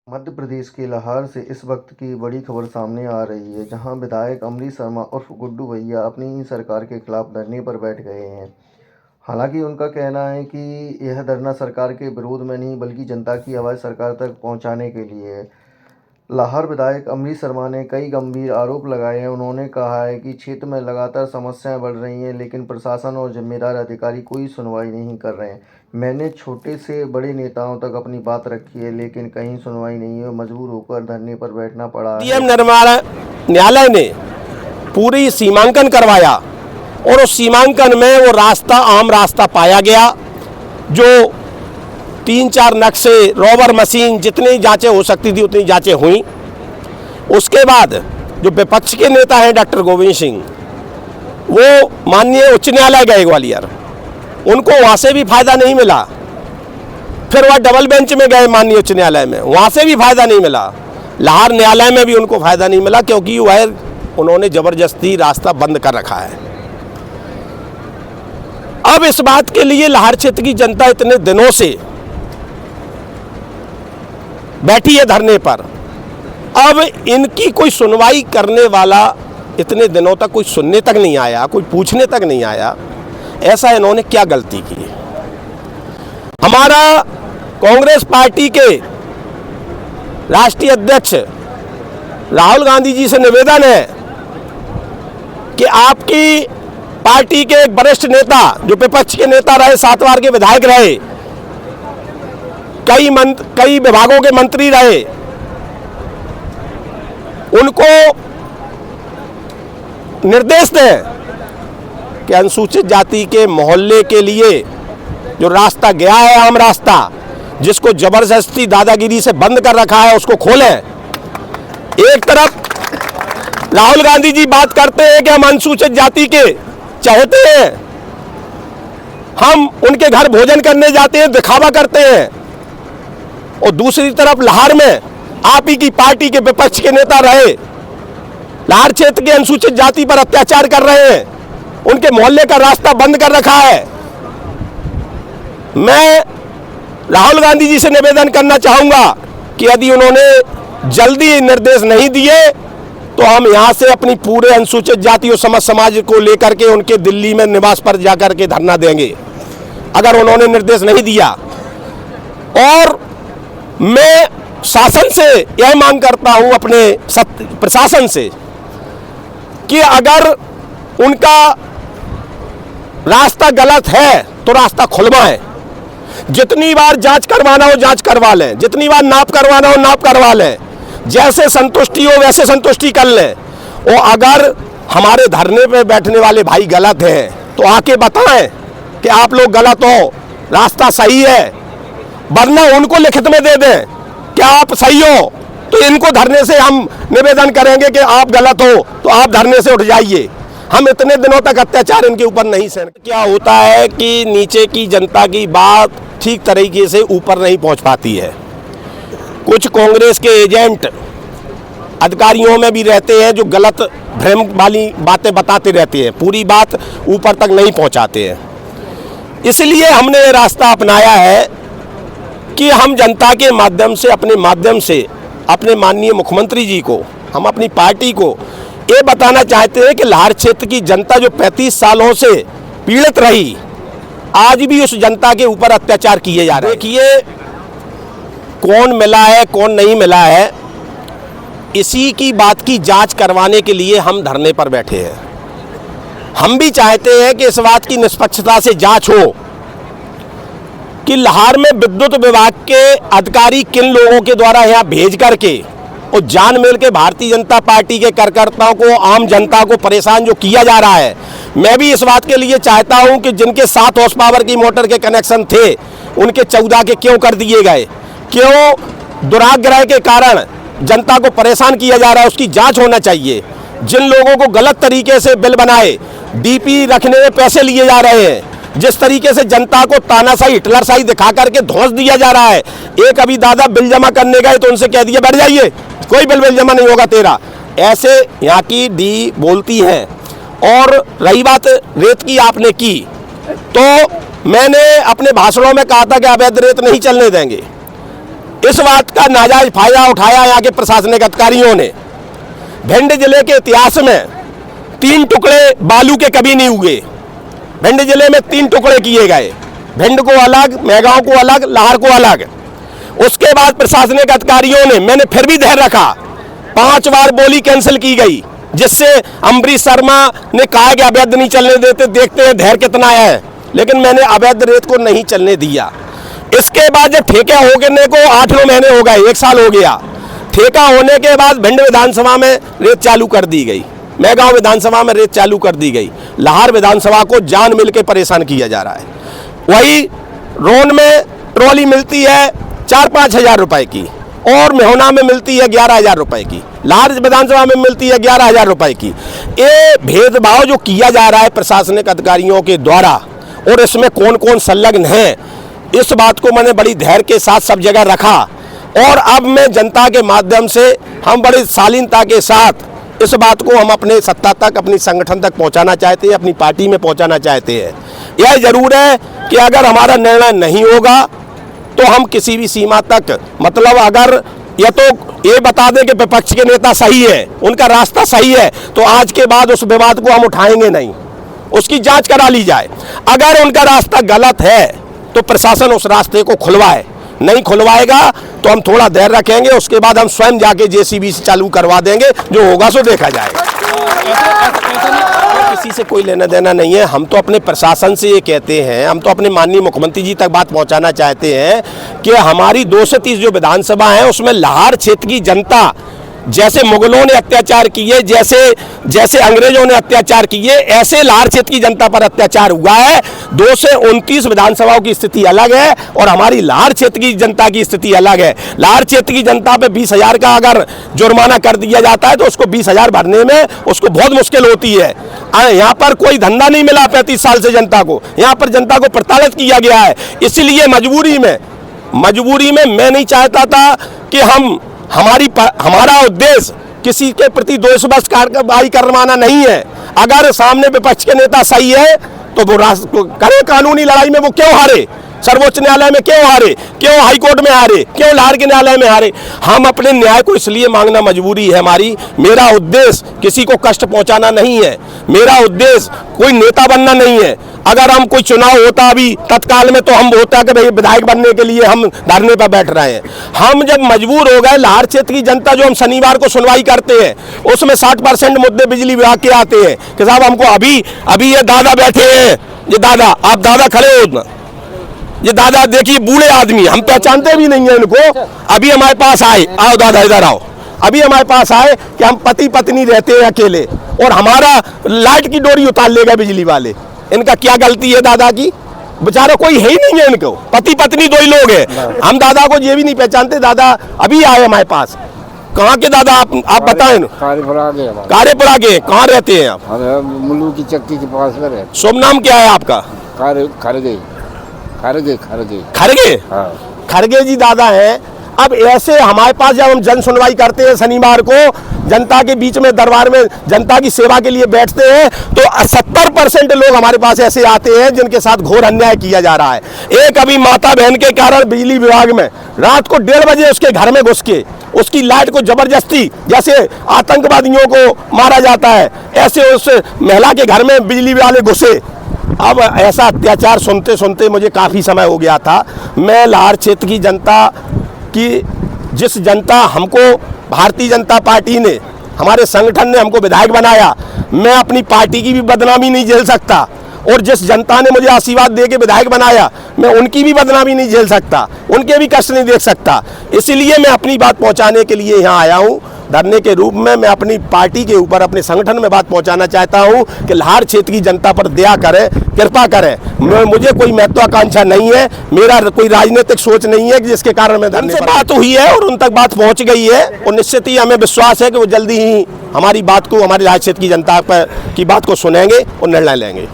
मध्य प्रदेश के लाहौर से इस वक्त की बड़ी खबर सामने आ रही है, जहां विधायक अमरीश शर्मा उर्फ गुड्डू भैया अपनी ही सरकार के खिलाफ धरने पर बैठ गए हैं। हालांकि उनका कहना है कि यह धरना सरकार के विरोध में नहीं बल्कि जनता की आवाज़ सरकार तक पहुंचाने के लिए है। लाहौर विधायक अमरीश शर्मा ने कई गंभीर आरोप लगाए हैं। उन्होंने कहा है कि क्षेत्र में लगातार समस्याएं बढ़ रही हैं, लेकिन प्रशासन और जिम्मेदार अधिकारी कोई सुनवाई नहीं कर रहे हैं। मैंने छोटे से बड़े नेताओं तक अपनी बात रखी है, लेकिन कहीं सुनवाई नहीं है। मजबूर होकर धरने पर बैठना पड़ा है। निर्माण न्यायालय ने पूरी सीमांकन करवाया और उस सीमांकन में वो रास्ता आम रास्ता पाया गया, जो 3-4 नक्शे रोवर मशीन जितनी जांचें हो सकती थी उतनी जांचें हुई। उसके बाद जो विपक्ष के नेता हैं डॉक्टर गोविंद सिंह, वो माननीय उच्च न्यायालय गए ग्वालियर, उनको वहाँ से भी फायदा नहीं मिला। फिर वह डबल बेंच में गए माननीय उच्च न्यायालय में, वहाँ से भी फायदा नहीं मिला। लाहौर न्यायालय में भी उनको फायदा नहीं मिला, क्योंकि वह उन्होंने जबरदस्ती रास्ता बंद कर रखा है। अब इस बात के लिए लाहौर क्षेत्र की जनता इतने दिनों से बैठी है धरने पर, अब इनकी कोई सुनवाई करने वाला इतने दिनों तक कोई सुनने तक नहीं आया, कोई पूछने तक नहीं आया। ऐसा इन्होंने क्या गलती की? हमारा कांग्रेस पार्टी के राष्ट्रीय अध्यक्ष राहुल गांधी जी से निवेदन है कि आपकी पार्टी के एक वरिष्ठ नेता जो विपक्ष के नेता रहे, 7 बार के विधायक रहे, कई विभागों के मंत्री रहे, उनको निर्देश दें कि अनुसूचित जाति के मोहल्ले के लिए जो रास्ता गया है, आम रास्ता, जिसको जबरदस्ती दादागिरी से बंद कर रखा है, उसको खोलें। एक तरफ राहुल गांधी जी बात करते हैं कि हम अनुसूचित जाति के चाहते हैं, हम उनके घर भोजन करने जाते हैं, दिखावा करते हैं, और दूसरी तरफ लाहौर में आप ही की पार्टी के विपक्ष के नेता रहे, लाहौर क्षेत्र के अनुसूचित जाति पर अत्याचार कर रहे हैं, उनके मोहल्ले का रास्ता बंद कर रखा है। मैं राहुल गांधी जी से निवेदन करना चाहूंगा कि यदि उन्होंने जल्दी निर्देश नहीं दिए तो हम यहां से अपनी पूरे अनुसूचित जाति और समाज को लेकर के उनके दिल्ली में निवास पर जाकर के धरना देंगे, अगर उन्होंने निर्देश नहीं दिया। और मैं शासन से यह मांग करता हूं, अपने प्रशासन से, कि अगर उनका रास्ता गलत है तो रास्ता खुलवाएं। जितनी बार जांच करवाना हो जांच करवा लें, जितनी बार नाप करवाना हो नाप करवा लें, जैसे संतुष्टि हो वैसे संतुष्टि कर लें। और अगर हमारे धरने पे बैठने वाले भाई गलत हैं तो आके बताएं कि आप लोग गलत हो, रास्ता सही है, वरना उनको लिखित में दे दें कि आप सही हो, तो इनको धरने से हम निवेदन करेंगे कि आप गलत हो तो आप धरने से उठ जाइए। हम इतने दिनों तक अत्याचार इनके ऊपर नहीं सहन। क्या होता है कि नीचे की जनता की बात ठीक तरीके से ऊपर नहीं पहुंच पाती है। कुछ कांग्रेस के एजेंट अधिकारियों में भी रहते हैं जो गलत भ्रम वाली बातें बताते रहते हैं, पूरी बात ऊपर तक नहीं पहुंचाते हैं। इसलिए हमने ये रास्ता अपनाया है कि हम जनता के माध्यम से, अपने माननीय मुख्यमंत्री जी को, हम अपनी पार्टी को ये बताना चाहते हैं कि लाहौर क्षेत्र की जनता जो 35 सालों से पीड़ित रही, आज भी उस जनता के ऊपर अत्याचार किए जा रहे हैं। देखिए, कौन मिला है कौन नहीं मिला है, इसी की बात की जांच करवाने के लिए हम धरने पर बैठे हैं। हम भी चाहते हैं कि इस बात की निष्पक्षता से जांच हो कि लाहौर में विद्युत विभाग के अधिकारी किन लोगों के द्वारा यहाँ भेज करके और जान मेल के भारतीय जनता पार्टी के कार्यकर्ताओं को, आम जनता को परेशान जो किया जा रहा है। मैं भी इस बात के लिए चाहता हूं कि जिनके 7 हॉर्स पावर की मोटर के कनेक्शन थे, उनके 14 के क्यों कर दिए गए, क्यों दुराग्रह के कारण जनता को परेशान किया जा रहा है, उसकी जांच होना चाहिए। जिन लोगों को गलत तरीके से बिल बनाए, डीपी रखने में पैसे लिए जा रहे हैं, जिस तरीके से जनता को तानाशाही, हिटलरशाही दिखा करके धौंस दिया जा रहा है। एक अभी दादा बिल जमा करने गए तो उनसे कह दिया बैठ जाइए, कोई बिल जमा नहीं होगा तेरा, ऐसे यहाँ की डी बोलती हैं। और रही बात रेत की, आपने की, तो मैंने अपने भाषणों में कहा था कि अवैध रेत नहीं चलने देंगे। इस बात का नाजायज फायदा उठाया यहाँ के प्रशासनिक अधिकारियों ने। भिंड जिले के इतिहास में 3 टुकड़े बालू के कभी नहीं हुए। भिंड जिले में 3 टुकड़े किए गए, भिंड को अलग, मेहगांव को अलग, लाहौर को अलग। उसके बाद प्रशासनिक अधिकारियों ने, मैंने फिर भी धैर्य रखा, 5 बार बोली कैंसिल की गई, जिससे अम्बरीश शर्मा ने कहा कि अवैध नहीं चलने देते, देखते हैं धैर्य कितना है, लेकिन मैंने अवैध रेत को नहीं चलने दिया। इसके बाद जब ठेका होने को 8-9 महीने हो गए, 1 साल हो गया, ठेका होने के बाद भिंड विधानसभा में रेत चालू कर दी गई, मेहगांव विधानसभा में रेत चालू कर दी गई, लाहौर विधानसभा को जान मिल के परेशान किया जा रहा है। वही रोन में ट्रॉली मिलती है 4-5 हज़ार रुपए की, और मेहुना में मिलती है 11 हज़ार रुपए की, लाहौर विधानसभा में मिलती है 11 हज़ार रुपए की। ये भेदभाव जो किया जा रहा है प्रशासनिक अधिकारियों के द्वारा, और इसमें कौन कौन संलग्न है, इस बात को मैंने बड़ी धैर्य के साथ सब जगह रखा। और अब मैं जनता के माध्यम से, हम बड़ी शालीनता के साथ इस बात को हम अपने सत्ता तक, अपनी संगठन तक पहुंचाना चाहते हैं, अपनी पार्टी में पहुंचाना चाहते हैं। यह जरूर है कि अगर हमारा निर्णय नहीं होगा तो हम किसी भी सीमा तक, मतलब अगर या तो ये बता दें कि विपक्ष के नेता सही है, उनका रास्ता सही है, तो आज के बाद उस विवाद को हम उठाएंगे नहीं, उसकी जांच करा ली जाए। अगर उनका रास्ता गलत है तो प्रशासन उस रास्ते को खुलवाए, नहीं खुलवाएगा तो हम थोड़ा देर रखेंगे, उसके बाद हम स्वयं जाके जेसीबी से चालू करवा देंगे, जो होगा सो देखा जाएगा। किसी से कोई लेना देना नहीं है। हम तो अपने प्रशासन से ये कहते हैं, हम तो अपने माननीय मुख्यमंत्री जी तक बात पहुंचाना चाहते हैं कि हमारी 230 जो विधानसभा है उसमें लाहौर क्षेत्र की जनता, जैसे मुगलों ने अत्याचार किए, जैसे अंग्रेजों ने अत्याचार किए, ऐसे लाहौर क्षेत्र की जनता पर अत्याचार हुआ है। 2 से 29 विधानसभाओं की स्थिति अलग है और हमारी लाहौर क्षेत्र की जनता की स्थिति अलग है। लाहौर क्षेत्र की जनता पे 20 हज़ार का अगर जुर्माना कर दिया जाता है तो उसको 20 हज़ार भरने में उसको बहुत मुश्किल होती है। यहाँ पर कोई धंधा नहीं मिला 35 साल से जनता को, यहाँ पर जनता को प्रताड़ित किया गया है। इसलिए मजबूरी में मैं नहीं चाहता था कि हमारा उद्देश्य किसी के प्रति द्वेषवश कार्रवाई करवाना नहीं है। अगर सामने विपक्ष के नेता सही है तो वो करे कानूनी लड़ाई में, वो क्यों हारे, सर्वोच्च न्यायालय में क्यों हारे, क्यों हाईकोर्ट में हारे, क्यों लाहौर के न्यायालय में हारे। हम अपने न्याय को इसलिए मांगना मजबूरी है हमारी। मेरा उद्देश्य किसी को कष्ट पहुंचाना नहीं है, मेरा उद्देश्य कोई नेता बनना नहीं है। अगर हम कोई चुनाव होता अभी तत्काल में तो हम होता कि भाई विधायक बनने के लिए हम धरने पर बैठ रहे हैं। हम जब मजबूर हो गए, लाहौर क्षेत्र की जनता जो हम शनिवार को सुनवाई करते हैं उसमें 60% मुद्दे बिजली विभाग के आते हैं कि साहब हमको अभी ये दादा बैठे हैं, ये दादा, आप दादा खड़े हो, ये दादा देखिए बूढ़े आदमी, हम पहचानते भी नहीं है इनको। अभी हमारे पास आए, आओ दादा इधर आओ, अभी हमारे पास आए कि हम पति पत्नी रहते हैं अकेले और हमारा लाइट की डोरी उतार ले गए बिजली वाले। इनका क्या गलती है दादा की? बेचारा कोई है ही नहीं है इनको, पति पत्नी 2 ही लोग हैं। हम दादा को ये भी नहीं पहचानते। दादा अभी आए हमारे पास। कहाँ के दादा आप बताएं? कार्यपुरा के। कहाँ रहते हैं आप? मुल्लू की चक्की के पास में। शुभ नाम क्या है आपका? खरगे। हाँ। खरगे जी दादा हैं। अब ऐसे हमारे पास जब हम जन सुनवाई करते हैं शनिवार को, जनता के बीच में दरबार में जनता की सेवा के लिए बैठते हैं, तो 70% लोग हमारे पास ऐसे आते हैं जिनके साथ घोर अन्याय किया जा रहा है। एक अभी माता बहन के कारण बिजली विभाग में रात को 1:30 बजे उसके घर में घुस के उसकी लाइट को जबरदस्ती, जैसे आतंकवादियों को मारा जाता है ऐसे उस महिला के घर में बिजली वाले घुसे। अब ऐसा अत्याचार सुनते सुनते मुझे काफ़ी समय हो गया था। मैं लाहौर क्षेत्र की जनता की, जिस जनता हमको भारतीय जनता पार्टी ने, हमारे संगठन ने हमको विधायक बनाया, मैं अपनी पार्टी की भी बदनामी नहीं झेल सकता। और जिस जनता ने मुझे आशीर्वाद दे के विधायक बनाया, मैं उनकी भी बदनामी नहीं झेल सकता, उनके भी कष्ट नहीं देख सकता। इसीलिए मैं अपनी बात पहुंचाने के लिए यहाँ आया हूँ धरने के रूप में। मैं अपनी पार्टी के ऊपर, अपने संगठन में बात पहुंचाना चाहता हूँ कि लाहौर क्षेत्र की जनता पर दया करें, कृपा करें। मुझे कोई महत्वाकांक्षा नहीं है, मेरा कोई राजनीतिक सोच नहीं है कि जिसके कारण मैं धरने पर बात हुई है और उन तक बात पहुँच गई है। और निश्चित ही हमें विश्वास है कि वो जल्दी ही हमारी बात को, हमारे लाहौर क्षेत्र की जनता की बात को सुनेंगे और निर्णय लेंगे।